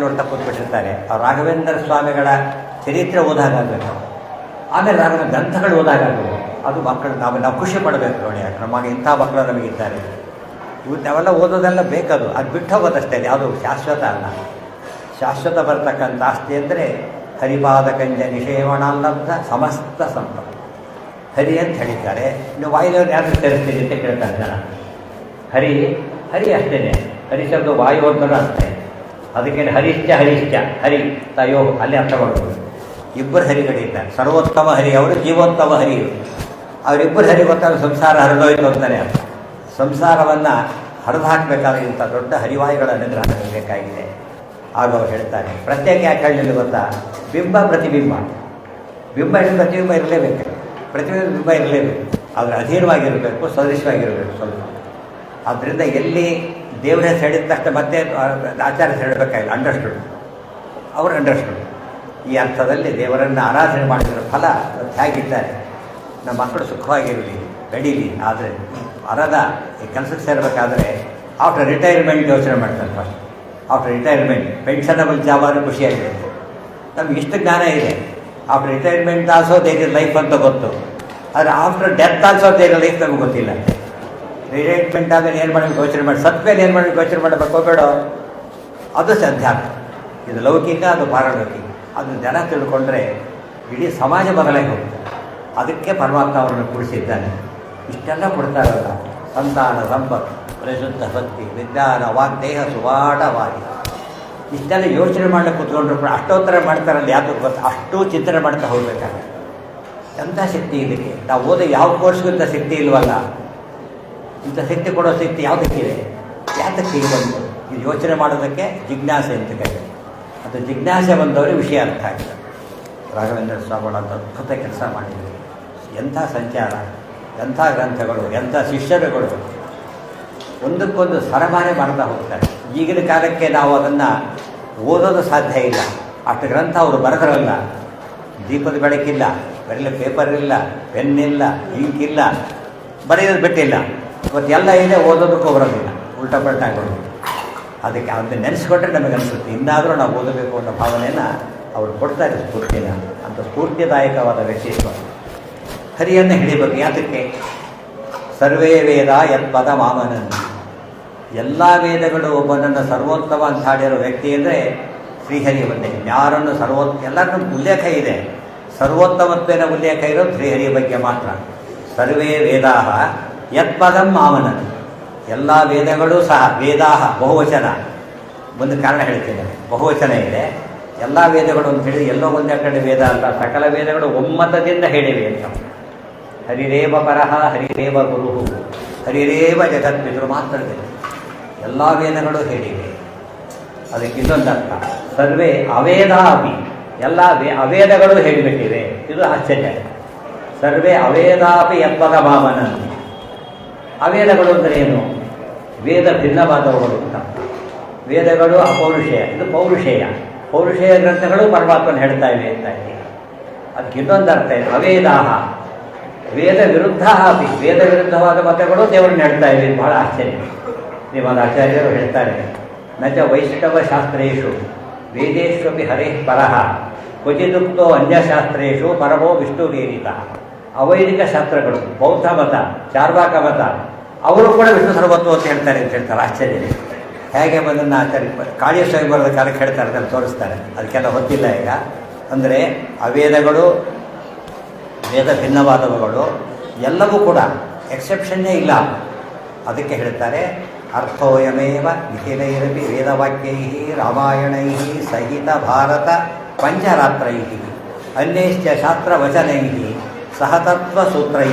ನೋಡ್ತಾ ಕೂತ್ಬಿಟ್ಟಿರ್ತಾರೆ. ಅವ್ರು ರಾಘವೇಂದ್ರ ಸ್ವಾಮಿಗಳ ಚರಿತ್ರೆ ಓದಾಗಬೇಕು, ಆಮೇಲೆ ರಾಘವೇಂದ್ರ ಗ್ರಂಥಗಳು ಓದಾಗಬೇಕು. ಅದು ಮಕ್ಕಳು ನಾವು ಖುಷಿ ಪಡಬೇಕು ನೋಡಿ, ಯಾಕೆ ನಮಗೆ ಇಂಥ ಮಕ್ಕಳು ನಮಗಿದ್ದಾರೆ. ನಾವೆಲ್ಲ ಓದೋದೆಲ್ಲ ಬೇಕದು, ಅದು ಬಿಟ್ಟು ಹೋಗೋದಷ್ಟೇ, ಯಾವುದು ಶಾಶ್ವತ ಅಲ್ಲ. ಶಾಶ್ವತ ಬರ್ತಕ್ಕಂಥ ಆಸ್ತಿ ಅಂದರೆ ಹರಿಪಾದಕಂಜ ನಿಷೇವಣಾಲಬ್ಧ ಸಮಸ್ತ ಸಂಪತ್ತು ಹರಿ ಅಂತ ಹೇಳಿದ್ದಾರೆ. ನೀವು ವಾಯುದೇವರು ಯಾರು ಸೇರಿಸ್ತೀರಿ ಅಂತ ಕೇಳ್ತಾರೆ ಜನ. ಹರಿ ಹರಿ ಅಷ್ಟೇ, ಹರಿ ಶಬ್ದ ವಾಯು ಅಂತಲೂ ಅಷ್ಟೇ. ಅದಕ್ಕೆ ಹರಿಶ್ಚ ಹರಿ ತಯೋ ಅಲ್ಲಿ ಅರ್ಥ ಮಾಡ್ಬೋದು. ಇಬ್ಬರು ಹರಿಗಳಿದ್ದಾರೆ, ಸರ್ವೋತ್ತಮ ಹರಿ ಅವರು, ಜೀವೋತ್ತಮ ಹರಿಯರು. ಅವರಿಬ್ಬರು ಹರಿ ಗೊತ್ತಾಗ ಸಂಸಾರ ಹರಿದೋಯ್ತು ಅಂತಾನೆ ಅರ್ಥ. ಸಂಸಾರವನ್ನು ಹರಿದು ಹಾಕಬೇಕಾದ್ರೆ ಇಂಥ ದೊಡ್ಡ ಹರಿವಾಯುಗಳ ಅನುಗ್ರಹ ಬೇಕಾಗಿದೆ. ಆಗ ಅವ್ರು ಹೇಳ್ತಾರೆ, ಪ್ರತ್ಯೇಕ ಯಾಕೆ ಹೇಳಲಿಲ್ಲ ಗೊತ್ತಾ? ಬಿಂಬ ಪ್ರತಿಬಿಂಬ, ಬಿಂಬ ಪ್ರತಿಬಿಂಬ ಇರಲೇಬೇಕು, ಪ್ರತಿಬಿಂಬ ಇರಲೇಬೇಕು, ಆದರೆ ಅಧೀನವಾಗಿರಬೇಕು, ಸದೃಶವಾಗಿರಬೇಕು ಸ್ವಲ್ಪ. ಆದ್ದರಿಂದ ಎಲ್ಲಿ ದೇವರ ಹೆಸರು ಹೇಳಿದ ತಕ್ಷಣ ಮತ್ತೆ ಆಚಾರ್ಯ ಹೇಳಬೇಕಾಗಿಲ್ಲ, ಅಂಡರ್ಸ್ಟುಡ್, ಅವರು ಅಂಡರ್ಸ್ಟುಡ್. ಈ ಅರ್ಥದಲ್ಲಿ ದೇವರನ್ನು ಆರಾಧನೆ ಮಾಡಿದ್ರ ಫಲ ಹೇಗಿದ್ದಾರೆ. ನಮ್ಮ ಮಕ್ಕಳು ಸುಖವಾಗಿರಲಿ, ಬೆಳೀಲಿ. ಆದರೆ ಅರದ ಈ ಕೆಲಸಕ್ಕೆ ಸೇರಬೇಕಾದ್ರೆ ಆಫ್ಟರ್ ರಿಟೈರ್ಮೆಂಟ್ ಯೋಚನೆ ಮಾಡ್ತಾರೆ. First after retirement pensionable job ಆದರೆ ಖುಷಿಯಾಗಿದೆ. ನಮ್ಗೆ ಇಷ್ಟು ಜ್ಞಾನ ಇದೆ, after retirement also there is life ಅಂತ ಗೊತ್ತು, ಆದರೆ after death also there is life ನಮ್ಗೆ ಗೊತ್ತಿಲ್ಲ. ರಿಟೈರ್ಮೆಂಟ್ ಆದ್ರೆ ಏನು ಮಾಡಬೇಕು ಯೋಚನೆ ಮಾಡಿ, ಸತ್ಮೇಲೆ ಏನು ಮಾಡಬೇಕು ಯೋಚನೆ ಮಾಡಬೇಕು ಬೇಡ, ಅದು ಅಧ್ಯಾತ್ಮ. ಇದು ಲೌಕಿಕ, ಅದು ಪಾರಲೌಕಿಕ. ಅದು ಜನ ತಿಳ್ಕೊಂಡ್ರೆ ಇಡೀ ಸಮಾಜ ಬದಲಾಗಿ ಹೋಗ್ತದೆ. ಅದಕ್ಕೆ ಪರಮಾತ್ಮ ಅವರನ್ನು ಕೂಡಿಸಿದ್ದಾನೆ. ಇಷ್ಟೆಲ್ಲ ಕೊಡ್ತಾರಲ್ಲ, ಸಂತಾನ ಸಂಪತ್ತು, ಪರಿಶುದ್ಧ ಭಕ್ತಿ, ವಿಜ್ಞಾನ, ವಾಗ್ದೇಹ ಸುವಾಟವಾಗಿ, ಇಷ್ಟೆಲ್ಲ ಯೋಚನೆ ಮಾಡಲಿಕ್ಕೆ ಕೂತ್ಕೊಂಡ್ರು ಕೂಡ ಅಷ್ಟೋತ್ತರ ಮಾಡ್ತಾರಲ್ಲ, ಯಾವುದು ಗೊತ್ತು, ಅಷ್ಟೂ ಚಿಂತನೆ ಮಾಡ್ತಾ ಹೋಗ್ಬೇಕಾದ್ರೆ ಎಂಥ ಶಕ್ತಿ ಇದಕ್ಕೆ. ನಾವು ಓದೋ ಯಾವ ಕೋರ್ಸ್ಗೂ ಇಂಥ ಶಕ್ತಿ ಇಲ್ವಲ್ಲ. ಇಂಥ ಶಕ್ತಿ ಕೊಡೋ ಶಕ್ತಿ ಯಾವುದಕ್ಕಿದೆ, ಯಾತಕ್ಕೆ ಬಂತು? ಇದು ಯೋಚನೆ ಮಾಡೋದಕ್ಕೆ ಜಿಜ್ಞಾಸೆ ಅಂತ ಕರೀತಾರೆ. ಅದು ಜಿಜ್ಞಾಸೆ ಬಂದವರಿಗೆ ವಿಷಯ ಅರ್ಥ ಆಗಿದೆ. ರಾಘವೇಂದ್ರ ಸ್ವಾಮಿಗಳು ಅಂತ ಅದ್ಭುತ ಕೆಲಸ ಮಾಡಿದರು. ಎಂಥ ಸಂಚಾರ, ಎಂಥ ಗ್ರಂಥಗಳು, ಎಂಥ ಶಿಷ್ಯರುಗಳು, ಒಂದಕ್ಕೊಂದು ಸರಬಾರೆ ಮಾಡ್ತಾ ಹೋಗ್ತಾರೆ. ಈಗಿನ ಕಾಲಕ್ಕೆ ನಾವು ಅದನ್ನು ಓದೋದು ಸಾಧ್ಯ ಇಲ್ಲ. ಅಷ್ಟು ಗ್ರಂಥ ಅವರು ಬರೆದರಲ್ಲ. ದೀಪದ ಬೆಳಕಿಲ್ಲ, ಬರೀಲಿ ಪೇಪರ್ ಇಲ್ಲ, ಪೆನ್ ಇಲ್ಲ, ಇಂಕ್ ಇಲ್ಲ, ಬರೆಯೋದು ಬಿಟ್ಟಿಲ್ಲ. ಇವತ್ತು ಎಲ್ಲ ಇದೆ, ಓದೋದಕ್ಕೂ ಬರೋದಿಲ್ಲ, ಉಲ್ಟಾ ಪಲ್ಟಾ ಆಗೋದು. ಅದಕ್ಕೆ ಅದನ್ನು ನೆನೆಸ್ಕೊಂಡ್ರೆ ನಮಗೆ ಅನಿಸುತ್ತೆ ಇನ್ನಾದರೂ ನಾವು ಓದಬೇಕು ಅನ್ನೋ ಭಾವನೆಯನ್ನು ಅವರು ಕೊಡ್ತಾರೆ, ಸ್ಫೂರ್ತಿನ. ಅಂತ ಸ್ಫೂರ್ತಿದಾಯಕವಾದ ವ್ಯಕ್ತಿತ್ವ. ಹರಿಯನ್ನು ಹಿಡಿಬೇಕು. ಯಾತಕ್ಕೆ? ಸರ್ವೇ ವೇದ ಯತ್ಪದ ಮಾಮನನ್ನು, ಎಲ್ಲ ವೇದಗಳು ಒಬ್ಬನನ್ನು ಸರ್ವೋತ್ತಮ ಅಂತ ಹಾಡಿರೋ ವ್ಯಕ್ತಿ ಅಂದರೆ ಶ್ರೀಹರಿ ಒಂದೇ. ಯಾರನ್ನು ಎಲ್ಲರನ್ನೂ ಉಲ್ಲೇಖ ಇದೆ, ಸರ್ವೋತ್ತಮತ್ವೇನ ಉಲ್ಲೇಖ ಇರೋದು ಶ್ರೀಹರಿಯ ಬಗ್ಗೆ ಮಾತ್ರ. ಸರ್ವೇ ವೇದಾ ಯತ್ಪದಂ ಮಾಮನನ್, ಎಲ್ಲ ವೇದಗಳು ಸಹ, ವೇದಾಹ ಬಹುವಚನ, ಒಂದು ಕಾರಣ ಹೇಳ್ತಿದ್ದಾರೆ, ಬಹುವಚನ ಇದೆ. ಎಲ್ಲ ವೇದಗಳು ಅಂತ ಹೇಳಿ ಎಲ್ಲೋ ಒಂದೇ ಕಡೆ ವೇದ ಅಲ್ಲ, ಸಕಲ ವೇದಗಳು ಒಮ್ಮತದಿಂದ ಹೇಳಿವೆ ಅಂತ. ಹರಿರೇವ ಪರಹ ಹರಿರೇವ ಗುರು ಹರಿರೇವ ಜಗತ್ಪಿತೃ ಮಾತ್ರ ಎಲ್ಲ ವೇದಗಳು ಹೇಳಿವೆ. ಅದಕ್ಕೆ ಇನ್ನೊಂದು ಅರ್ಥ, ಸರ್ವೇ ಅವೇದಾಪಿ, ಎಲ್ಲ ಅವೇದಗಳು ಹೇಳಿಬಿಟ್ಟಿವೆ. ಇದು ಆಶ್ಚರ್ಯ. ಸರ್ವೇ ಅವೇದಾಪಿ ಯತ್ಪದ ಭಾವನ. ಅವೇದಗಳು ಅಂದರೆ ಏನು? ವೇದ ಭಿನ್ನವಾದವುಗಳು ಅಂತ. ವೇದಗಳು ಅಪೌರುಷೇಯ, ಇದು ಪೌರುಷೇಯ. ಪೌರುಷೇಯ ಗ್ರಂಥಗಳು ಪರಮಾತ್ಮನ ಹೇಳ್ತಾ ಇವೆ ಅಂತ ಹೇಳಿ. ಅದಕ್ಕೆ ಇನ್ನೊಂದು ಅರ್ಥ ಇದೆ, ಅವೇದಾಹ ವೇದ ವಿರುದ್ಧ ಅಪಿ, ವೇದ ವಿರುದ್ಧವಾದ ಮತಗಳು ದೇವರನ್ನ ಹೇಳ್ತಾ ಇವೆ. ಬಹಳ ಆಶ್ಚರ್ಯ. ಶ್ರೀಮದ್ ಆಚಾರ್ಯರು ಹೇಳ್ತಾರೆ, ನಚ ವೈಷ್ಣವ ಶಾಸ್ತ್ರೇಷು ವೇದೇಶ್ವಪಿ ಹರೇಃ ಪರಃ ಕ್ವಚಿದುಕ್ತೋ ಅನ್ಯಶಾಸ್ತ್ರೇಷು ಪರಮೋ ವಿಷ್ಣುರೇರಿತ. ಅವೈದಿಕ ಶಾಸ್ತ್ರಗಳು, ಬೌದ್ಧ ಮತ, ಚಾರ್ವಾಕ ಮತ, ಅವರು ಕೂಡ ವಿಷ್ಣು ಸರ್ವತ್ವ ಅಂತ ಹೇಳ್ತಾರೆ ಅಂತ ಹೇಳ್ತಾರೆ. ಆಶ್ಚರ್ಯ. ಹೇಗೆ ಬಂದನ್ನು ಆಚಾರ್ಯ ಕಾಳಿಯ ಸ್ವಾಮಿ ಬರೋದ ಕಾಲಕ್ಕೆ ಹೇಳ್ತಾರೆ, ಅದನ್ನು ತೋರಿಸ್ತಾರೆ. ಅದಕ್ಕೆಲ್ಲ ಹೊತ್ತಿಲ್ಲ ಈಗ. ಅಂದರೆ ಅವೇದಗಳು, ವೇದ ಭಿನ್ನವಾದವುಗಳು ಎಲ್ಲವೂ ಕೂಡ ಎಕ್ಸೆಪ್ಷನ್ನೇ ಇಲ್ಲ. ಅದಕ್ಕೆ ಹೇಳ್ತಾರೆ, ಅರ್ಥೋಯಮೇವ ನಿಖಿಲೈರಪಿ ವೇದವಾಕ್ಯೈ ರಾಮಾಯಣೈ ಸಹಿತ ಭಾರತ ಪಂಚರಾತ್ರೈ ಅನ್ಯಶ್ಚ ಶಾಸ್ತ್ರವಚನೈ ಸಹತತ್ವಸೂತ್ರೈ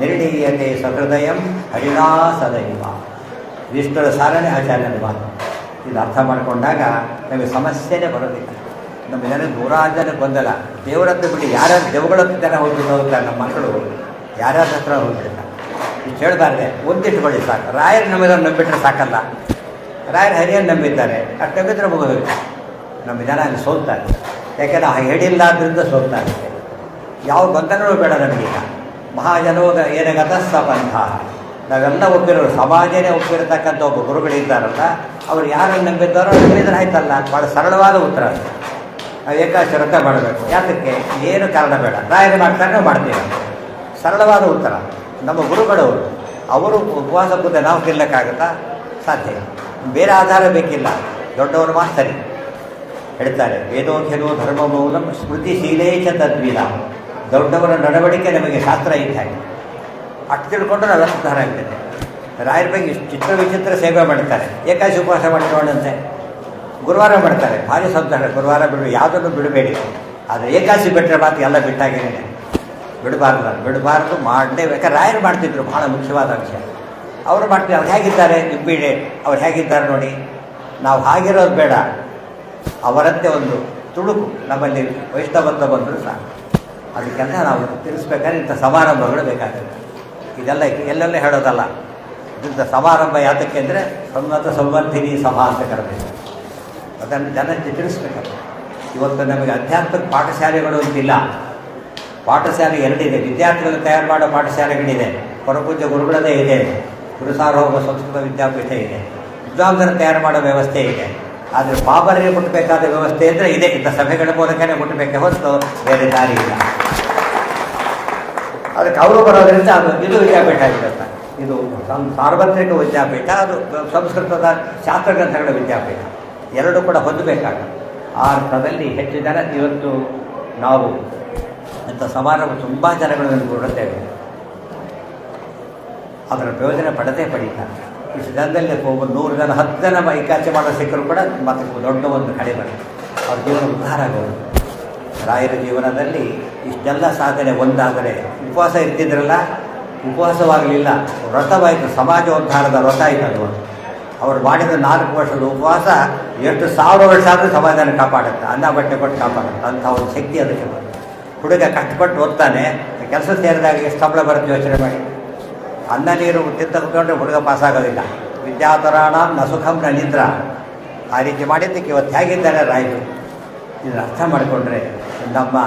ನಿರ್ಣೀಯತೆ ಸಹೃದಯಂ ಹರಿಣಾ ಸದೈವ. ಇಷ್ಟರ ಸಾರನೇ ಆಚಾರ್ಯನ ಮಾತು. ಇದು ಅರ್ಥ ಮಾಡಿಕೊಂಡಾಗ ನಮಗೆ ಸಮಸ್ಯೆನೇ ಬರೋದಿಲ್ಲ. ನಮ್ಮ ಜನ ನೂರಾರು ಜನ ಗೊಂದಲ. ದೇವರತ್ರ ಬಿಟ್ಟು ಯಾರ್ಯಾರು ದೇವಗಳ ಹತ್ರ ಜನ ಹೋಗ್ಬಿಟ್ಟು ಹೋಗ್ತಾರೆ. ನಮ್ಮ ಮಕ್ಕಳು ಯಾರ್ಯಾರ ಹತ್ರ ಹೋಗ್ಬಿಡ್ತಾರೆ. ಇಷ್ಟು ಹೇಳ್ಬಾರ್ದೆ, ಒಂದಿಟ್ಟುಕೊಳ್ಳಿ ಸಾಕು. ರಾಯರು ನಮ್ಮದನ್ನು ನಂಬಿಟ್ರೆ ಸಾಕಲ್ಲ. ರಾಯರು ಹರಿಯನ್ನು ನಂಬಿದ್ದಾರೆ, ಅಷ್ಟು ನಂಬಿದ್ರೆ ಮುಗಿದೋಯ್ತು. ನಮ್ಮ ಜನ ಅಲ್ಲಿ ಸೋಲ್ತಾರೆ. ಯಾಕೆಂದರೆ ಹೇಳಿಲ್ಲ ಆದ್ದರಿಂದ ಸೋಲ್ತಾರೆ. ಯಾವ ಗೊಂದಲವೂ ಬೇಡ ನಮಗೀಗ. ಮಹಾಜನೋಗ ಏನಗತ ಸ ಪಂಥ. ನಾವೆಲ್ಲ ಒಪ್ಪಿರೋರು, ಸಮಾಜನೇ ಒಪ್ಪಿರತಕ್ಕಂಥ ಒಬ್ಬ ಗುರುಗಳಿದ್ದಾರಲ್ಲ, ಅವರು ಯಾರನ್ನು ನಂಬಿದ್ದಾರೋ ನಂಬಿದ್ರೆ ಆಯ್ತಲ್ಲ. ಭಾಳ ಸರಳವಾದ ಉತ್ತರ ಅದು. ನಾವು ಏಕಾದಶಿ ವ್ರತ ಮಾಡಬೇಕು, ಯಾತಕ್ಕೆ? ಏನು ಕಾರಣ ಬೇಡ, ರಾಯರು ಮಾಡ್ತಾರೆ ನಾವು ಮಾಡ್ತೀವಿ. ಸರಳವಾದ ಉತ್ತರ. ನಮ್ಮ ಗುರುಗಳವರು ಅವರು ಉಪವಾಸ ಕೂತೆ ನಾವು ಗೆಲ್ಲಕ್ಕಾಗುತ್ತಾ? ಸಾಧ್ಯ ಇಲ್ಲ. ಬೇರೆ ಆಧಾರ ಬೇಕಿಲ್ಲ. ದೊಡ್ಡವರು ಮಾಸ್ತರಿ ಹೇಳ್ತಾರೆ, ವೇದೋಖ್ಯನೋ ಧರ್ಮ ಮೌಲಂ ಸ್ಮೃತಿ ಶೀಲೇಚ ತದ್ವಿಧ. ದೊಡ್ಡವರ ನಡವಳಿಕೆ ನಮಗೆ ಶಾಸ್ತ್ರ ಇದ್ದಾಗ ಅಷ್ಟು ತಿಳ್ಕೊಂಡು ನಾವು ಉದ್ಧಾರ ಆಗ್ತದೆ. ರಾಯರ ಬಗ್ಗೆ ಇಷ್ಟು ಚಿತ್ರ ವಿಚಿತ್ರ ಸೇವೆ ಮಾಡ್ತಾರೆ. ಏಕಾದಶಿ ಉಪವಾಸ ಮಾಡಿ ನೋಡಂತೆ. ಗುರುವಾರ ಮಾಡ್ತಾರೆ, ಭಾರಿ ಸಂತೋಷ. ಗುರುವಾರ ಬಿಡು, ಯಾವುದನ್ನು ಬಿಡಬೇಡಿ. ಆದರೆ ಏಕಾದಶಿ ಬಿಟ್ಟರೆ ಮಾತ್ರ ಎಲ್ಲ ಬಿಟ್ಟಾಗೇನೆ. ಬಿಡಬಾರ್ದು ಮಾಡಲೇಬೇಕಾದ್ರೆ ರಾಯರು ಮಾಡ್ತಿದ್ರು. ಭಾಳ ಮುಖ್ಯವಾದ ವಿಷಯ. ಅವರು ಮಾಡ್ತಿದ್ರು. ಅವ್ರು ಹೇಗಿದ್ದಾರೆ ಇಬ್ಬಿಡೆ, ಅವ್ರು ಹೇಗಿದ್ದಾರೆ ನೋಡಿ. ನಾವು ಹಾಗಿರೋದು ಬೇಡ, ಅವರಂತೆ ಒಂದು ತುಳುಕು ನಮ್ಮಲ್ಲಿ ವೈಷ್ಣವಂತ ಬಂದರೂ ಸಾಕು. ಅದಕ್ಕೆಲ್ಲ ನಾವು ತಿಳಿಸ್ಬೇಕಾದ್ರೆ ಇಂಥ ಸಮಾರಂಭಗಳು ಬೇಕಾಗುತ್ತೆ. ಇದೆಲ್ಲ ಎಲ್ಲೆಲ್ಲೇ ಹೇಳೋದಲ್ಲ. ಇಂಥ ಸಮಾರಂಭ ಯಾತಕ್ಕೆ ಅಂದರೆ ಸನ್ನತ ಸಂವರ್ಧಿನಿ ಸಭಾ ಅಂತ ಕರೆದಿದೆ. ಅದನ್ನು ಜನಕ್ಕೆ ತಿಳಿಸ್ಬೇಕಲ್ಲ. ಇವತ್ತು ನಮಗೆ ಅಧ್ಯಾತ್ಮಿಕ ಪಾಠಶಾಲೆಗಳು ಅಂತಿಲ್ಲ. ಪಾಠಶಾಲೆ ಎರಡಿದೆ. ವಿದ್ಯಾರ್ಥಿಗಳನ್ನು ತಯಾರು ಮಾಡೋ ಪಾಠಶಾಲೆಗಳಿದೆ. ಪರಪೂಜ್ಯ ಗುರುಗಳದೇ ಇದೆ. ಗುರುಸಾರ್ವಭೌಮ ಸಂಸ್ಕೃತ ವಿದ್ಯಾಪೀಠ ಇದೆ. ವಿದ್ವಾಂಸರನ್ನು ತಯಾರು ಮಾಡೋ ವ್ಯವಸ್ಥೆ ಇದೆ. ಆದರೆ ಬಾಬರಿಗೆ ಮುಟ್ಟಬೇಕಾದ ವ್ಯವಸ್ಥೆ ಅಂದರೆ ಇದೆ. ಇಂಥ ಸಭೆಗಳ ಮೂಲಕನೇ ಮುಟ್ಟಬೇಕೆ ಹೊರತು ಬೇರೆ ದಾರಿ ಇಲ್ಲ. ಅದಕ್ಕೆ ಅವರು ಬರೋದರಿಂದ ಇದು ವಿದ್ಯಾಪೀಠ ಆಗಿರುತ್ತೆ. ಇದು ಸಾರ್ವತ್ರಿಕ ವಿದ್ಯಾಪೀಠ, ಅದು ಸಂಸ್ಕೃತದ ಶಾಸ್ತ್ರಗ್ರಂಥಗಳ ವಿದ್ಯಾಪೀಠ. ಎರಡೂ ಕೂಡ ಹೊಂದಬೇಕಾಗುತ್ತೆ. ಆ ಅರ್ಥದಲ್ಲಿ ಹೆಚ್ಚು ಜನ ಇವತ್ತು ನಾವು ಇಂಥ ಸಮಾರಂಭ ತುಂಬ ಜನಗಳನ್ನು ಕೊಡುತ್ತೇವೆ. ಅದರ ಪ್ರಯೋಜನ ಪಡೀತಾರೆ. ಇಷ್ಟು ಜನದಲ್ಲಿ ಒಬ್ಬ 100 ಜನ 10 ಜನ ಏಕಾದಶಿ ಮಾಡೋ ಸಿಕ್ಕರು ಕೂಡ ಮತ್ತೆ ದೊಡ್ಡ ಒಂದು ಕಡೆ ಬರುತ್ತೆ. ಅವ್ರ ಜೀವನ ಉದ್ಧಾರ ಆಗೋದು. ರಾಯರ ಜೀವನದಲ್ಲಿ ಇಷ್ಟೆಲ್ಲ ಸಾಧನೆ ಒಂದಾದರೆ, ಉಪವಾಸ ಇರ್ತಿದ್ರಲ್ಲ, ಉಪವಾಸವಾಗಲಿಲ್ಲ, ವ್ರತವಾಯಿತು. ಸಮಾಜೋದ್ಧಾರದ ವ್ರತ ಆಯಿತು ಅದು. ಅವರು ಮಾಡಿದ 4 ವರ್ಷದ ಉಪವಾಸ ಎಷ್ಟು 1000 ವರ್ಷ ಆದರೂ ಸಮಾಜನ ಕಾಪಾಡುತ್ತೆ. ಅನ್ನ ಬಟ್ಟೆ ಕೊಟ್ಟು ಕಾಪಾಡುತ್ತೆ. ಅಂಥ ಒಂದು ಶಕ್ತಿ ಅದಕ್ಕೆ ಬರುತ್ತೆ. ಹುಡುಗ ಕಷ್ಟಪಟ್ಟು ಓದ್ತಾನೆ, ಕೆಲಸ ಸೇರಿದಾಗ ಎಷ್ಟು ಸಂಬಳ ಬರುತ್ತೆ ಯೋಚನೆ ಮಾಡಿ. ಅನ್ನ ನೀರು ತಿಂತಕೊಂಡ್ರೆ ಹುಡುಗ ಪಾಸಾಗೋದಿಲ್ಲ. ವಿದ್ಯಾತರಾಣ ನ ಸುಖಂ ನ ನಿದ್ರ. ಆ ರೀತಿ ಮಾಡಿದ್ದಕ್ಕೆ ಇವತ್ತು ಹೇಗಿದ್ದಾರೆ ರಾಯರು. ಇದನ್ನು ಅರ್ಥ ಮಾಡಿಕೊಂಡ್ರೆ ನಮ್ಮ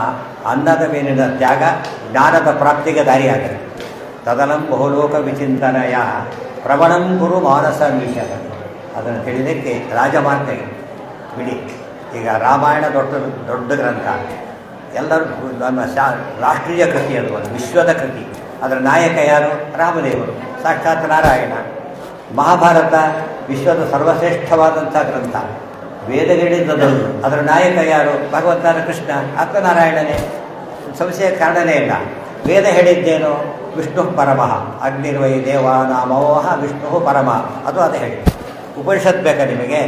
ಅನ್ನದ ಮೇಲಿನ ತ್ಯಾಗ ಜ್ಞಾನದ ಪ್ರಾಪ್ತಿಗೆ ದಾರಿಯಾಗಿದೆ. ತದನಂ ಬಹುಲೋಕ ವಿಚಿಂತನಯ ಪ್ರವಣಂ ಗುರು ಮಾನಸ ಮೀಶನ. ಅದನ್ನು ತಿಳಿದಕ್ಕೆ ರಾಜಮಾತೆ ಬಿಡಿ. ಈಗ ರಾಮಾಯಣ ದೊಡ್ಡ ಗ್ರಂಥ. ಎಲ್ಲರೂ ನಮ್ಮ ರಾಷ್ಟ್ರೀಯ ಕೃತಿ, ಅದು ಒಂದು ವಿಶ್ವದ ಕೃತಿ. ಅದರ ನಾಯಕ ಯಾರು? ರಾಮದೇವರು, ಸಾಕ್ಷಾತ್ ನಾರಾಯಣ. ಮಹಾಭಾರತ ವಿಶ್ವದ ಸರ್ವಶ್ರೇಷ್ಠವಾದಂಥ ಗ್ರಂಥ. ವೇದಗಳಿದ್ದದೊಂದು. ಅದರ ನಾಯಕ ಯಾರು? ಭಗವಂತನ ಕೃಷ್ಣ, ಆತ್ಮನಾರಾಯಣನೇ. ಸಂಶಯ ಕಾರಣನೇ ಇಲ್ಲ. ವೇದ ಹೇಳಿದ್ದೇನು? ವಿಷ್ಣು ಪರಮಃ ಅಗ್ನಿರ್ವೈ ದೇವಾನಾಮೋಹ ವಿಷ್ಣು ಪರಮ. ಅದು ಅದೇ ಹೇಳಿ. ಉಪನಿಷತ್ ಬೇಕಾ ನಿಮಗೆ?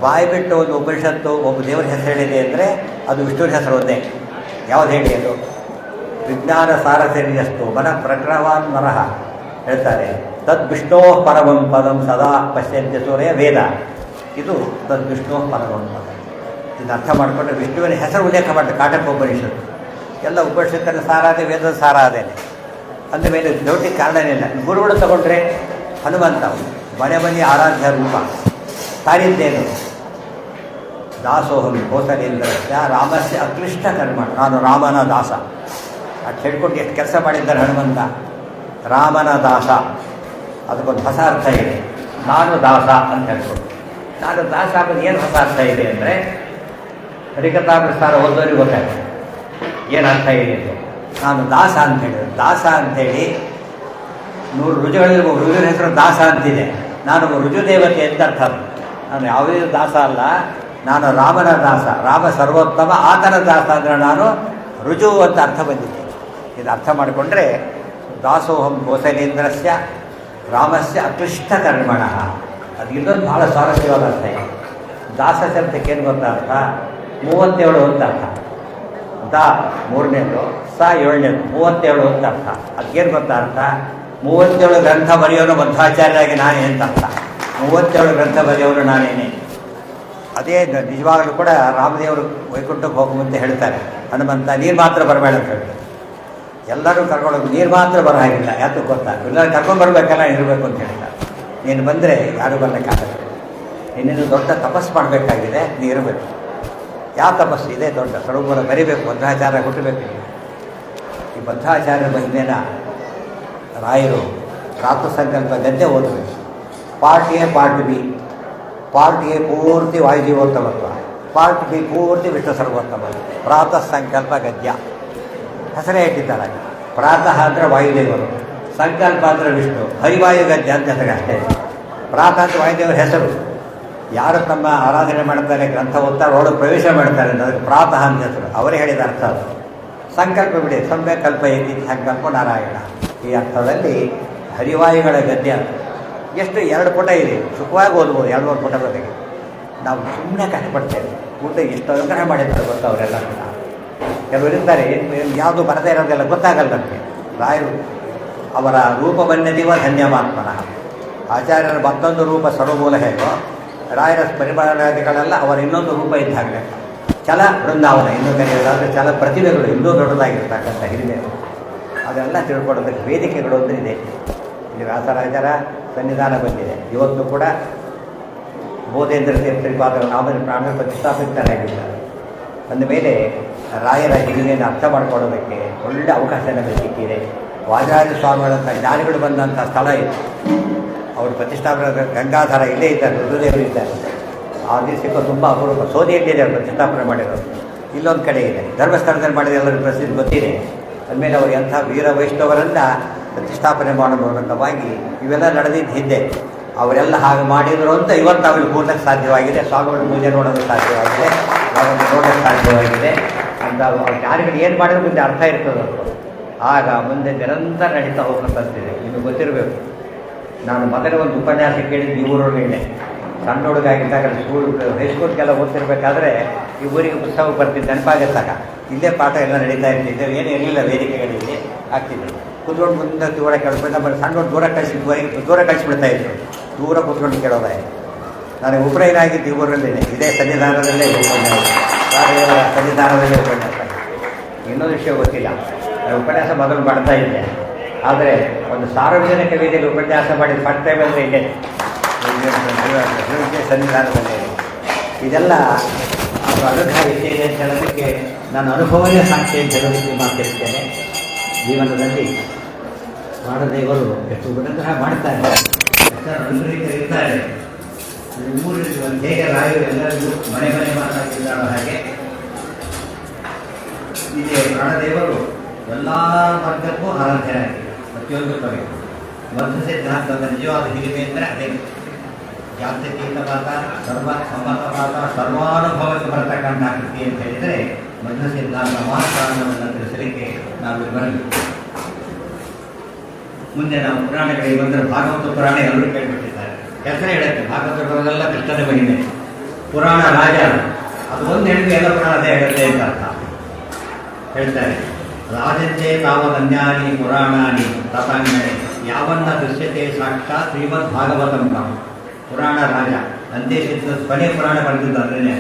ಬಾಯಿ ಬಿಟ್ಟು ಒಂದು ಉಪನಿಷತ್ತು ಒಬ್ಬ ದೇವರ ಹೆಸರು ಹೇಳಿದೆ ಅಂದರೆ ಅದು ವಿಷ್ಣುವಿನ ಹೆಸರು ಒಂದೇ. ಯಾವುದು ಹೇಳಿ ಅದು? ವಿಜ್ಞಾನ ಸಾರಥರ್ಯಸ್ತು ಮನ ಪ್ರಗ್ರಹವಾನ್ ನರಹ ಹೇಳ್ತಾರೆ. ತದ್ ವಿಷ್ಣೋ ಪರಮಂ ಪದಂ ಸದಾ ಪಶ್ಯಂತ್ಯ ಸೂರ್ಯ ವೇದ. ಇದು ತದ್ ವಿಷ್ಣೋ ಪರಮಂ ಪದ. ಇದನ್ನು ಅರ್ಥ ಮಾಡಿಕೊಂಡ್ರೆ ವಿಷ್ಣುವಿನ ಹೆಸರು ಉಲ್ಲೇಖ ಮಾಡ್ತಾರೆ. ಕಾಟಕೋಪನಿಷತ್ತು ಎಲ್ಲ ಉಪನಿಷತ್ತಿನ ಸಾರಾದೆ, ವೇದದ ಸಾರಾದೇನೆ. ಅಂದ ಮೇಲೆ ದೊಡ್ಡ ಕಾರಣನೇ ಇಲ್ಲ. ಗುರುಗಳು ತಗೊಂಡ್ರೆ ಹನುಮಂತ ಮನೆ ಆರಾಧ್ಯ ರೂಪ. ತಾರಿದ್ದೇನು? ದಾಸೋಹಂ ಕೋಸಲೇಂದ್ರಸ್ಯ ರಾಮಸ್ಯ ಅಕ್ಲಿಷ್ಟ ಕರ್ಮ. ನಾನು ರಾಮನ ದಾಸ. ಅದು ಹೇಳ್ಕೊಂಡು ಎಷ್ಟು ಕೆಲಸ ಮಾಡಿದ್ದಾರೆ ಹನುಮಂತ. ರಾಮನ ದಾಸ, ಅದಕ್ಕೊಂದು ಹೊಸ ಅರ್ಥ ಇದೆ. ನಾನು ದಾಸ ಅಂತ ಹೇಳ್ಕೊಂಡು. ನಾನು ದಾಸ ಆಗೋದು ಏನು ಹೊಸ ಅರ್ಥ ಇದೆ ಅಂದರೆ, ಹರಿಕಥಾಮೃತಾರ ಓದೋರಿಗೆ ಗೊತ್ತಾಗ್ತದೆ ಏನು ಅರ್ಥ ಇದೆ ಅಂತ. ನಾನು ದಾಸ ಅಂತ ಹೇಳಿದೆ. ದಾಸ ಅಂಥೇಳಿ 100 ರುಜುಗಳಲ್ಲಿ ರುಜುವಿನ ಹೆಸರು ದಾಸ ಅಂತಿದೆ. ನಾನು ರುಜುದೇವತೆ ಅಂತ ಅರ್ಥ. ನಾನು ಯಾವುದೇ ದಾಸ ಅಲ್ಲ, ನಾನು ರಾಮನ ದಾಸ. ರಾಮ ಸರ್ವೋತ್ತಮ, ಆತನ ದಾಸ ಅಂದರೆ ನಾನು ರುಜು ಅಂತ ಅರ್ಥ ಬಂದಿದ್ದೆ. ಇದು ಅರ್ಥ ಮಾಡಿಕೊಂಡ್ರೆ ದಾಸೋಹಂ ಕೋಸಲೇಂದ್ರಸ್ಯ ರಾಮಸ್ಯ ಅಕ್ಲಿಷ್ಟ ಕರ್ಮಣ. ಅದು ಇನ್ನೊಂದು ಭಾಳ ಸ್ವಾರಸ್ಯವಾದ ಅರ್ಥ ಇದೆ. ದಾಸ ಶಬ್ದಕ್ಕೆ ಏನು ಗೊತ್ತಾ ಅರ್ಥ? 37 ಅಂತ ಅರ್ಥ. ದಾ 3ನೇದು, ಸ 7ನೇದು, 37 ಅಂತ ಅರ್ಥ. ಅದಕ್ಕೇನು ಗೊತ್ತಾ ಅರ್ಥ? 37 ಗ್ರಂಥ ಬರೆಯೋನು ಮಧ್ವಾಚಾರ್ಯರಾಗಿ ನಾನೇ ಅಂತ ಅರ್ಥ. 37 ಗ್ರಂಥ ಬರೆಯೋನು ನಾನೇನೆ. ಅದೇ ನಿಜವಾಗಲೂ ಕೂಡ ರಾಮದೇವರು ವೈಕುಂಠಕ್ಕೆ ಹೋಗುವಂತೆ ಹೇಳ್ತಾರೆ. ಹನುಮಂತ ನೀರು ಮಾತ್ರ ಬರಬೇಡ ಅಂತ ಹೇಳ್ತಾರೆ. ಎಲ್ಲರೂ ಕರ್ಕೊಳ್ಳೋದು, ನೀರು ಮಾತ್ರ ಬರೋ ಹಾಗಿಲ್ಲ. ಯಾತಕ್ಕೆ ಗೊತ್ತಾ? ಎಲ್ಲರೂ ಕರ್ಕೊಂಡ್ಬರ್ಬೇಕಲ್ಲ, ಇರಬೇಕು ಅಂತ ಹೇಳ್ತಾರೆ. ನೀನು ಬಂದರೆ ಯಾರು ಬರಲಿಕ್ಕಾಗಲ್ಲ. ಇನ್ನೇನು ದೊಡ್ಡ ತಪಸ್ಸು ಮಾಡಬೇಕಾಗಿದೆ, ನೀ ಇರಬೇಕು. ಯಾವ ತಪಸ್ಸು ಇದೆ? ದೊಡ್ಡ ಸರೋವರ ಬರಿಬೇಕು, ಬದ್ಧಾಚಾರ್ಯ ಹುಟ್ಟಬೇಕು. ಈ ಬದ್ಧಾಚಾರ್ಯ ಮಹಿಮೇನ ರಾಯರು ರಾತ್ರಿ ಸಂಕಲ್ಪ ಗದ್ದೆ ಓದಬೇಕು. Part A, part B. Part A ಪೂರ್ತಿ ವಾಯುಜೀವೋತ್ತಮತ್ವ, ಪಾರ್ಟ್ ಬಿ ಪೂರ್ತಿ ವಿಷ್ಣು ಸರ್ವೋತ್ತಮ. ಪ್ರಾತಃ ಸಂಕಲ್ಪ ಗದ್ಯ ಹೆಸರೇ ಇಟ್ಟಿದ್ದಾರೆ. ಪ್ರಾತಃ ಅಂದರೆ ವಾಯುದೇವರು, ಸಂಕಲ್ಪ ಅಂದರೆ ವಿಷ್ಣು, ಹರಿವಾಯು ಗದ್ಯ ಅಂತ ಹೆಸರು ಅಷ್ಟೇ. ಪ್ರಾತಃ ಅಂತ ವಾಯುದೇವರ ಹೆಸರು. ಯಾರು ತಮ್ಮ ಆರಾಧನೆ ಮಾಡ್ತಾರೆ, ಗ್ರಂಥ ಓದ್ತಾರೆ, ಒಳಗೆ ಪ್ರವೇಶ ಮಾಡ್ತಾರೆ ಅಂತ ಅದಕ್ಕೆ ಪ್ರಾತಃ ಅಂತ ಹೆಸರು. ಅವರೇ ಹೇಳಿದ ಅರ್ಥ ಅದು. ಸಂಕಲ್ಪ ಬಿಡಿ, ಸಂಕಲ್ಪ ಏತಿ ಸಂಕಲ್ಪ ನಾರಾಯಣ. ಈ ಅರ್ಥದಲ್ಲಿ ಹರಿವಾಯುಗಳ ಗದ್ಯ. ಎಷ್ಟು 2 ಪುಟ ಇದೆ, ಸುಖವಾಗಿ ಓದ್ಬೋದು. 2-3 ಪುಟದೊಳಗೆ ನಾವು ಸುಮ್ಮನೆ ಕಷ್ಟಪಡ್ತೇವೆ. ಊಟ ಎಷ್ಟು ಅನುಗ್ರಹ ಮಾಡಿದ್ದಾರೆ ಗೊತ್ತು ಅವರೆಲ್ಲ ಕೂಡ. ಕೆಲವರಿದ್ದಾರೆ ಯಾವುದು ಬರದೇ ಇರೋದೆಲ್ಲ ಗೊತ್ತಾಗಲ್ಲ ನಮಗೆ. ರಾಯರು ಅವರ ರೂಪವನ್ಯದಿವ ಧನ್ಯಮಾತ್ಮನಃ. ಆಚಾರ್ಯರ ಮತ್ತೊಂದು ರೂಪ ಸರ್ವಮೂಲ ಹೇಗೋ, ರಾಯರ ಪರಿಪಾಲನಾದಿಗಳೆಲ್ಲ ಅವರ ಇನ್ನೊಂದು ರೂಪ ಇದ್ದಾಗಲೇ. ಛಲ ಬೃಂದಾವನ ಇನ್ನೂ ಕರೆಯೋದಾದರೆ ಛಲ ಪ್ರತಿಭೆಗಳು ಇನ್ನೂ ದೊಡ್ಡದಾಗಿರ್ತಕ್ಕಂಥ ಹಿರಿಮೆ. ಅದೆಲ್ಲ ತಿಳ್ಕೊಳ್ಳೋದಕ್ಕೆ ವೇದಿಕೆಗಳು ಅಂದರೆ ಇದೆ. ಇಲ್ಲಿ ವ್ಯಾಸರಾಜರ ಸನ್ನಿಧಾನ ಬಂದಿದೆ. ಇವತ್ತು ಕೂಡ ಬೋಧೇಂದ್ರ ತೀರ್ಥಪಾದರು ನಾಮದ ಪ್ರಾಣ ಪ್ರತಿಷ್ಠಾಪಿತರಾಗಿದ್ದಾರೆ. ಅಂದಮೇಲೆ ರಾಯರ ಹಿರಿಮೆಯನ್ನು ಅರ್ಥ ಮಾಡ್ಕೊಳ್ಳೋದಕ್ಕೆ ಒಳ್ಳೆಯ ಅವಕಾಶ ನಮಗೆ ಸಿಕ್ಕಿದೆ. ವಾಜರಾಜ ಸ್ವಾಮಿಗಳಂಥ ಜ್ಞಾನಿಗಳು ಬಂದಂಥ ಸ್ಥಳ ಇದು. ಅವರು ಪ್ರತಿಷ್ಠಾಪನೆ ಗಂಗಾಧರ ಇಲ್ಲೇ ಇದ್ದಾರೆ, ರುದ್ರದೇವರು ಇದ್ದಾರೆ. ಆ ದಿವಸಕ್ಕೆ ತುಂಬ ಅಪರೂಪ. ಸೋದಿಯಲ್ಲಿದೆ ಅವರು ಪ್ರತಿಷ್ಠಾಪನೆ ಮಾಡಿರೋದು. ಇಲ್ಲೊಂದು ಕಡೆ ಇದೆ, ಧರ್ಮಸ್ಥಳದಲ್ಲಿ ಮಾಡಿದ ಎಲ್ಲರಿಗೂ ಪ್ರಸಿದ್ಧಿ ಗೊತ್ತಿದೆ. ಅಂದಮೇಲೆ ಅವರು ಎಂಥ ವೀರ ವೈಷ್ಣವರನ್ನು ಪ್ರತಿಷ್ಠಾಪನೆ ಮಾಡೋ ಮೂಲಕವಾಗಿ ಇವೆಲ್ಲ ನಡೆದಿದ್ದು ಹಿಂದೆ. ಅವರೆಲ್ಲ ಹಾಗೆ ಮಾಡಿದರು ಅಂತ ಇವತ್ತು ನಾವಿಲ್ಲಿ ಕೂಡಕ್ಕೆ ಸಾಧ್ಯವಾಗಿದೆ. ಸ್ವಾಮಿಗಳು ಪೂಜೆ ನೋಡೋದು ಸಾಧ್ಯವಾಗಿದೆ, ನಾವೊಂದು ನೋಡೋಕ್ಕೆ ಸಾಧ್ಯವಾಗಿದೆ ಅಂತ. ಅವ್ರ ಜ್ಞಾನಿಗಳು ಏನು ಮಾಡಿದ್ರು ಮುಂದೆ ಅರ್ಥ ಇರ್ತದೆ. ಆಗ ಮುಂದೆ ನಿರಂತರ ನಡೀತಾ ಹೋಗ್ಬೇಕಂತಿದೆ. ನಿಮಗೆ ಗೊತ್ತಿರಬೇಕು, ನಾನು ಮೊದಲೇ ಒಂದು ಉಪನ್ಯಾಸ ಕೇಳಿದ್ದು ಈ ಊರೊಳಗೆ. ಸಣ್ಣ ಹುಡುಗಾಗಿದ್ದಾಗ ಸ್ಕೂಲ್ ಹೈಸ್ಕೂಲ್ಗೆಲ್ಲ ಓದ್ತಿರ್ಬೇಕಾದ್ರೆ ಈ ಊರಿಗೆ ಪುಸ್ತಕ ಬರ್ತಿದ್ದು ನೆನಪಾಗತ್ತಾಗ. ಇಲ್ಲೇ ಪಾಠ ಎಲ್ಲ ನಡೀತಾ ಇರ್ತಿದ್ದೆ. ಏನೂ ಇರಲಿಲ್ಲ, ವೇದಿಕೆಗಳಲ್ಲಿ ಆಗ್ತಿದ್ದರು. ಕೂತ್ಕೊಂಡು ಮುಂದೆ ದೂರ ಕೇಳ್ಬಿಟ್ಟು ನಮ್ಮ ಸಣ್ಣ ದೂರ ಕಳಿಸ್ಬಿಡ್ತಾ ಇದ್ರು. ದೂರ ಕೂತ್ಕೊಂಡು ಕೇಳೋದಾಯ. ನನಗೆ ಉಪನಯನಾಗಿದ್ದು ಈ ಊರಲ್ಲೇ, ಇದೇ ಸನ್ನಿಧಾನದಲ್ಲೇ ಉಪನ್ಯಾಸ, ಸನ್ನಿಧಾನದಲ್ಲೇ ಉಪನ್ಯಾಸ. ಇನ್ನೊಂದು ವಿಷಯ ಗೊತ್ತಿಲ್ಲ, ನಾನು ಉಪನ್ಯಾಸ ಮೊದಲು ಮಾಡ್ತಾ ಇದ್ದೆ. ಆದರೆ ಒಂದು ಸಾರ್ವಜನಿಕ ವೇದಿಕೆಯಲ್ಲಿ ಉಪನ್ಯಾಸ ಮಾಡಿದ ಫಸ್ಟ್ ಟೈಮ್ ಅಂದರೆ ಇಲ್ಲೇ ಸನ್ನಿಧಾನದಲ್ಲೇ. ಇದೆಲ್ಲ ಅದು ಅನುಗ್ರಹ ಇದೆ ಅಂತ ಹೇಳೋದಕ್ಕೆ ನಾನು ಅನುಭವವೇ ಸಾಕ್ಷಿ ಅಂತ ಹೇಳೋದಕ್ಕೆ ಮಾತಾಡ್ತೇನೆ. ಜೀವನದಲ್ಲಿ ಮಾಡದೇವರು ಎಷ್ಟು ಅನುಗ್ರಹ ಮಾಡ್ತಾರೆ, ಇರ್ತಾರೆ. ಊರಲ್ಲಿ ಹೇಗೆ ರಾಯರು ಎಲ್ಲರಿಗೂ ಮನೆ ಮಾತಾಡ್ತಿದ್ದಾರೋ ಹಾಗೆ ಇದೆ ಪ್ರಾಣದೇವರು ಎಲ್ಲ ವರ್ಗಕ್ಕೂ ಆರಾಧ್ಯರಾಗಿ ಪ್ರತಿಯೊಂದು ಕಡೆ. ಮಧ್ವ ಸಿದ್ಧಾಂತದ ನಿಜವಾದ ಹಿರಿಮೆ ಅಂದರೆ ಅದೇ. ಜಾತ್ಯತೀತವಾದ ಸರ್ವ ಸಮ್ಮತವಾದ ಸರ್ವಾನುಭವಕ್ಕೆ ಬರತಕ್ಕಂಥ ಕೃತಿ ಅಂತ ಹೇಳಿದರೆ ಮಧ್ವ ಸಿದ್ಧಾಂತ ಮಹಾಕಾರಣವನ್ನು ತಿಳಿಸಲಿಕ್ಕೆ ನಾವು ಬರಲಿ. ಮುಂದೆ ನಾವು ಪುರಾಣಗಳಿಗೆ ಬಂದರೆ ಭಾಗವತ ಪುರಾಣ ಎಲ್ಲರೂ ಕೇಳಿಬಿಟ್ಟಿದ್ದಾರೆ. ಹೆಸರು ಹೇಳುತ್ತೆ, ಭಾಗವತ ಪುರಾಣದೆಲ್ಲ ಕೃಷ್ಣನ ಮಹಿಮೆ. ಪುರಾಣ ರಾಜ ಅದು ಒಂದು ಹೇಳಿದ್ರೆ ಎಲ್ಲ ಪುರಾಣ ಅದೇ ಹೇಳುತ್ತೆ ಅಂತ ಅರ್ಥ ಹೇಳ್ತಾರೆ. ರಾಜಂತೆ ತಾವದನ್ಯಾನಿ ಪುರಾಣಾನಿ ತಥಾಂಗಣೆ ಯಾವನ್ನ ದೃಶ್ಯತೆ ಸಾಕ್ಷಾತ್ ಶ್ರೀಮದ್ ಭಾಗವತಂ ತಾವು. ಪುರಾಣ ರಾಜ ಅಂದೇ ಸಿದ್ಧ ಕೊನೆ ಪುರಾಣ ಬರೆದಿದ್ದಾದ್ರೆ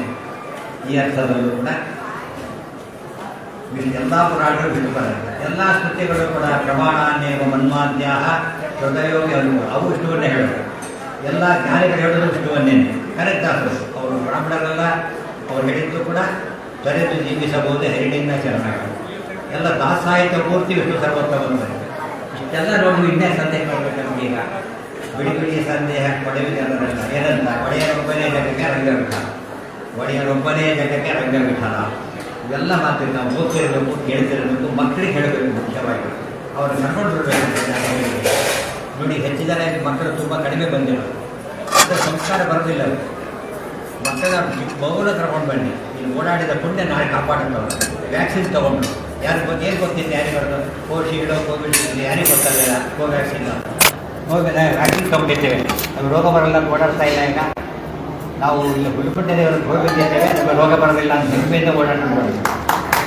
ಈ ಅರ್ಥದಲ್ಲೂ ಕೂಡ ಎಲ್ಲ ಪುರಾಣಗಳು ಬಿಟ್ಟು ಬರುತ್ತೆ. ಎಲ್ಲ ಸ್ಮೃತಿಗಳು ಕೂಡ ಪ್ರಮಾಣಾನ್ಯವ ಮನ್ಮಾದ್ಯಾಹ ಹೃದಯೋಗಿ ಅನುಭವ ಅವು ವಿಷ್ಣುವನ್ನೇ ಹೇಳೋದು. ಎಲ್ಲ ಜ್ಞಾನಿಗಳು ಹೇಳೋದು ವಿಷ್ಣುವನ್ನೇ. ಕರೆಕ್ಟ್ ಆಗ್ತದೆ. ಅವರು ಬ್ರಾಹ್ಮಣರೆಲ್ಲ ಅವ್ರು ಹೇಳಿದ್ದು ಕೂಡ ತೊರೆದು ಜೀವಿಸಬಹುದೇ ಹರಿಣಿಂದ ಶರಣಗಳು. ಎಲ್ಲ ದಾಸಾಹಿತ್ಯ ಪೂರ್ತಿ ವಿಷ್ಣು ಸರ್ವೋತ್ತಮ ಬಂದರೆ ಇಷ್ಟೆಲ್ಲ ನೋಡಿ ಇನ್ನೇ ಸಂದೇಹ ಮಾಡಬೇಕು ನಮಗೀಗ. ಬಿಡಿ ಬಿಡಿ ಸಂದೇಹ ಕೊಡವಿ ಜನರಲ್ಲ. ಏನಂತ ಒಡೆಯರೊಬ್ಬನೇ ಜಗಕ್ಕೆ ರಂಗವಿಠಲ, ಒಡೆಯರೊಬ್ಬನೇ ಜಗಕ್ಕೆ ರಂಗವಿಠಲ. ಇವೆಲ್ಲ ಮಾತು ನಾವು ಓದ್ತಿರಬೇಕು, ಕೇಳ್ತಿರಬೇಕು, ಮಕ್ಕಳಿಗೆ ಹೇಳಬೇಕು. ಮುಖ್ಯವಾಗಿ ಅವರು ಕರ್ಕೊಂಡು ಬರಬೇಕು. ನೋಡಿ, ಹೆಚ್ಚು ಜನ ಮಕ್ಕಳು ತುಂಬ ಕಡಿಮೆ ಬಂದಿರೋದು. ಅದರ ಸಂಸ್ಕಾರ ಬರೋದಿಲ್ಲ. ಮಕ್ಕಳ ಮಗುನ ಕರ್ಕೊಂಡು ಬನ್ನಿ, ಇಲ್ಲಿ ಓಡಾಡಿದ ಪುಣ್ಯ ನಾಳೆ ಕಾಪಾಡುತ್ತವರು. ವ್ಯಾಕ್ಸಿನ್ ತೊಗೊಂಡು ಯಾರಿಗೆ ಗೊತ್ತು, ಏನು ಗೊತ್ತಿತ್ತು ಯಾರಿಗೆ ಬರೋದು? ಕೋಶಿಡೋ ಕೋವಿಡ್ ಯಾರಿಗೆ ಗೊತ್ತಾಗಲ್ಲ. ಕೋವ್ಯಾಕ್ಸಿನ್ ಹೋಗಿ ವ್ಯಾಕ್ಸಿನ್ ತೊಗೊಂಡಿದ್ದೇವೆ, ನಮಗೆ ರೋಗ ಬರಲ್ಲ ಅಂತ ಓಡಾಡ್ತಾ ಇಲ್ಲ. ಈಗ ನಾವು ಇಲ್ಲಿ ಹುಡುಕುಂಟೆದೇವರಿಗೆ ಹೋಗಿ ಬಂದಿದ್ದೇವೆ, ನಮಗೆ ರೋಗ ಬರೋದಿಲ್ಲ ಅಂತ ಹೆಮ್ಮೆಯಿಂದ ಓಡಾಡ್ಕೊಂಡು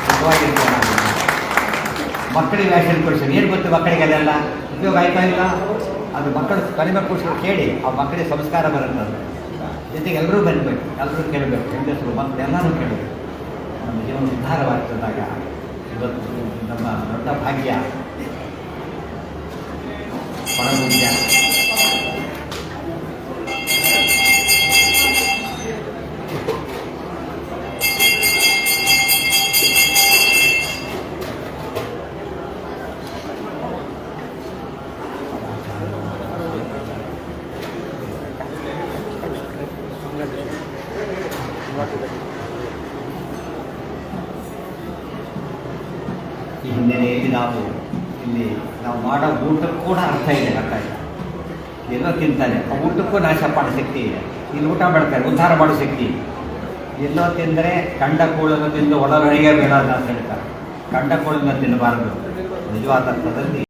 ನಿಜವಾಗಿರ್ತೇವೆ. ಮಕ್ಕಳಿಗೆ ವ್ಯಾಕ್ಸಿನ್ ಕೊಡಿಸಿ ಏನು ಗೊತ್ತು ಮಕ್ಕಳಿಗೆಲ್ಲ ಉಪಯೋಗ ಆಯ್ತಾ ಇಲ್ಲ. ಅದು ಮಕ್ಕಳು ಕಡಿಮೆ ಕೂಡಿಸೋದು ಕೇಳಿ ಆ ಮಕ್ಕಳಿಗೆ ಸಂಸ್ಕಾರ ಬರುತ್ತೆ. ಜೊತೆಗೆ ಎಲ್ಲರೂ ಬರಬೇಕು, ಎಲ್ಲರೂ ಕೇಳಬೇಕು, ಹೆಂಗಸರು ಮಕ್ಕಳು ಎಲ್ಲರೂ ಕೇಳಬೇಕು. ನಮ್ಮ ಜೀವನ ಉದ್ಧಾರವಾಗ್ತದಾಗ ಇವತ್ತು ನಮ್ಮ ದೊಡ್ಡ ಭಾಗ್ಯ, ಪರಮುಖ್ಯ. ಹಿಂದಿನೆಯಲ್ಲಿ ಇಲ್ಲಿ ನಾವು ಮಾಡೋ ಊಟಕ್ಕೂ ಕೂಡ ಅರ್ಥ ಇದೆ ಅರ್ಥ ಇದೆ. ಎಲ್ಲೋ ತಿಂತಾನೆ ಆ ಊಟಕ್ಕೂ ನಾಶ ಮಾಡೋ ಶಕ್ತಿ ಇದೆ. ಇಲ್ಲಿ ಊಟ ಮಾಡ್ತಾರೆ ಉದ್ಧಾರ ಮಾಡೋ ಶಕ್ತಿ ಇದೆ. ಎಲ್ಲೋ ತಿಂದರೆ ಕಂಡ ಕೂಳನ್ನು ತಿಂದು ಒಳಗಡೆಗೆ ಬೇಡ ಅಂತ ಹೇಳ್ತಾರೆ. ಕಂಡ ಕೂಳನ್ನು ತಿನ್ನಬಾರದು. ನಿಜವಾದ ಅರ್ಥದಲ್ಲಿ